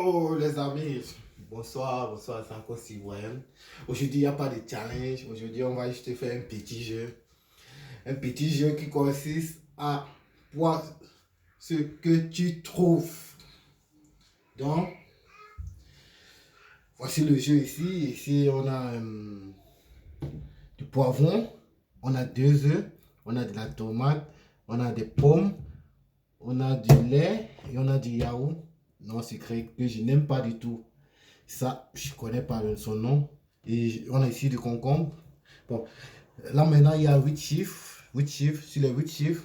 Yo les amis, bonsoir, c'est encore Sivoyen. Aujourd'hui, il n'y a pas de challenge. Aujourd'hui, on va juste faire un petit jeu. Un petit jeu qui consiste à voir ce que tu trouves. Donc, voici le jeu ici. Ici, on a du poivron, on a 2 œufs, on a de la tomate, on a des pommes, on a du lait et on a du yaourt non sucré que je n'aime pas du tout. Ça, je ne connais pas son nom. Et on a ici du concombre. Bon, là maintenant, il y a 8 chiffres. 8 chiffres. Sur les 8 chiffres,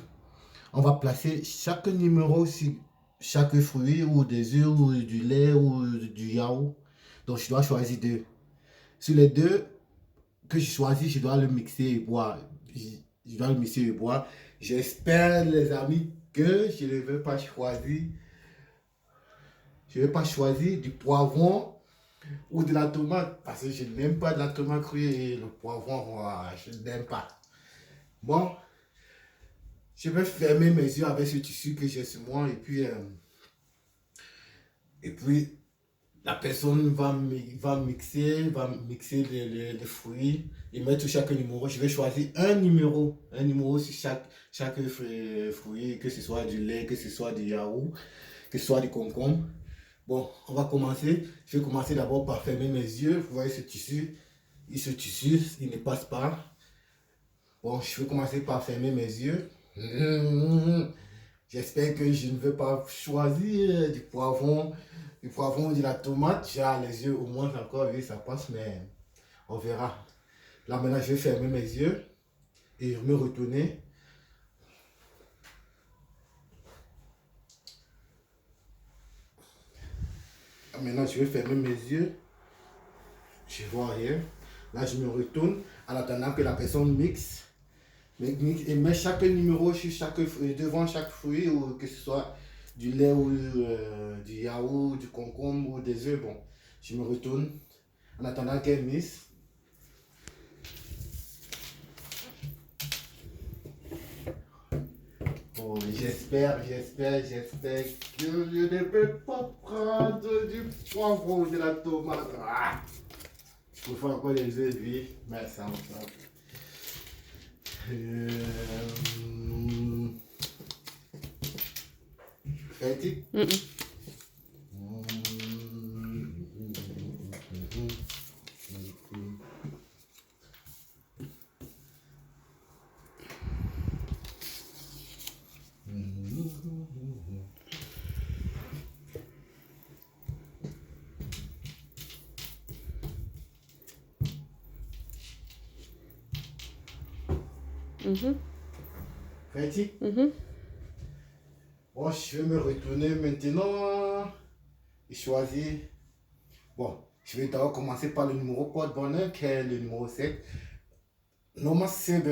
on va placer chaque numéro sur chaque fruit ou des œufs ou du lait ou du yaourt. Donc, je dois choisir 2. Sur les 2 que je choisis, je dois le mixer et boire. Je dois le mixer et boire. J'espère, les amis, que je ne vais pas choisir. Je ne vais pas choisir du poivron ou de la tomate, parce que je n'aime pas de la tomate crue et le poivron, je n'aime pas. Bon, je vais fermer mes yeux avec ce tissu que j'ai sur moi et puis la personne va mixer les fruits et mettre chaque numéro. Je vais choisir un numéro sur chaque fruit, que ce soit du lait, que ce soit du yaourt, que ce soit du concombre. Bon, on va commencer. Je vais commencer d'abord par fermer mes yeux. Vous voyez ce tissu, il ne passe pas. Bon, je vais commencer par fermer mes yeux. J'espère que je ne vais pas choisir du poivron ou de la tomate. J'ai les yeux au moins encore, oui, ça passe, mais on verra. Là maintenant, je vais fermer mes yeux et me retourner. Maintenant, je vais fermer mes yeux. Je vois rien. Là, je me retourne en attendant que la personne mixe. Et met chaque numéro sur devant chaque fruit, ou que ce soit du lait ou du yaourt, du concombre ou des œufs. Bon, je me retourne en attendant qu'elle mixe. Bon, j'espère que je ne peux pas prendre du poivron ou de la tomate. Il faut encore les œufs vifs, mais ça va. Ready? Ready? Bon, je vais me retourner maintenant et choisir. Bon, je vais d'abord commencer par le numéro porte-bonheur, qui est le numéro 7. Number 7.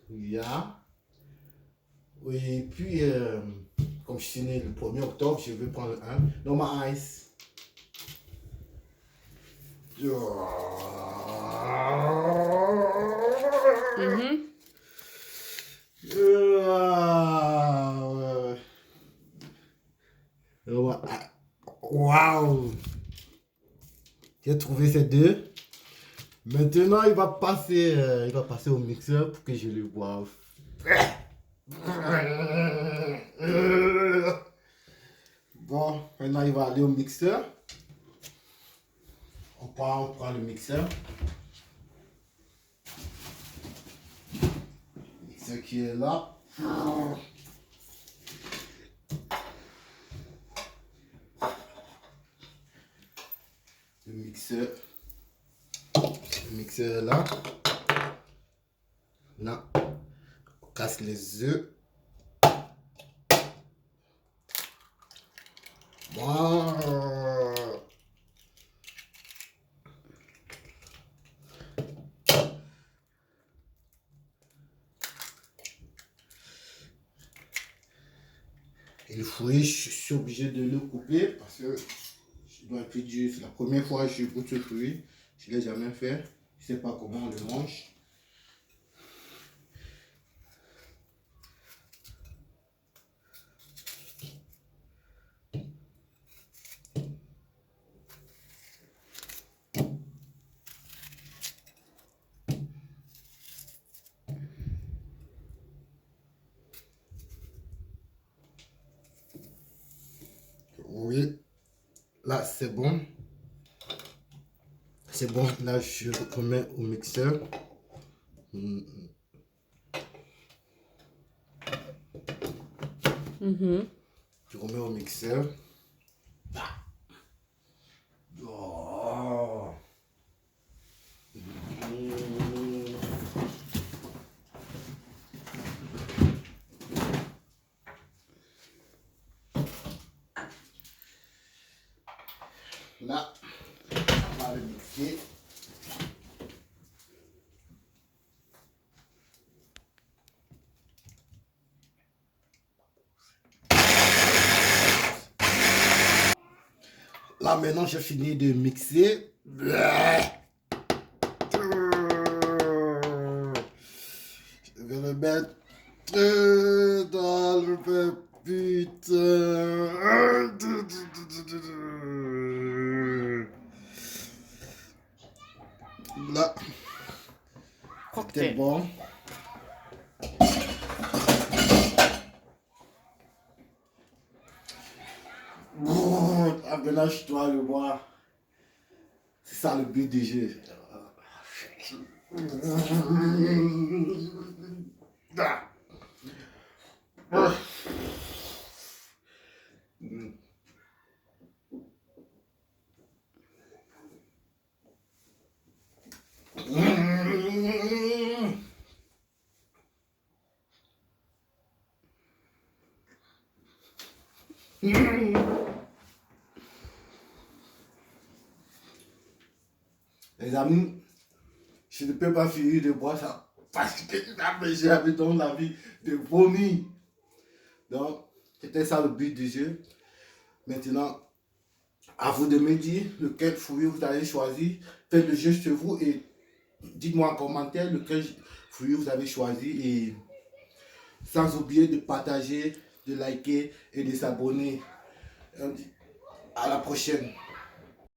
Yeah. Et puis, comme je suis né le 1er octobre, je vais prendre un. Number Ice. Waouh! J'ai trouvé ces 2. Maintenant, il va passer au mixeur pour que je le boive. Bon, maintenant, il va aller au mixeur. On prend le mixeur. Le mixeur qui est là. Le mixeur est là. Là, on casse les œufs. Bon. Et le fruit, je suis obligé de le couper parce que je dois être dur. C'est la première fois que je goûte ce fruit. Je ne l'ai jamais fait. Je ne sais pas comment on le mange. Oui, là c'est bon. C'est bon, là je remets au mixeur. Je remets au mixeur. Oh. Là, on va le mixer. Là maintenant j'ai fini de mixer. Je vais le mettre dans le putain. Là, c'était bon. Maintenant je dois le boire. C'est ça le but du jeu. Les amis, je ne peux pas finir de boire ça parce que j'avais dans la vie de vomir. Donc, c'était ça le but du jeu. Maintenant, à vous de me dire lequel fruit vous avez choisi. Faites le jeu sur vous et dites-moi en commentaire lequel fruit vous avez choisi. Et sans oublier de partager, de liker et de s'abonner. À la prochaine.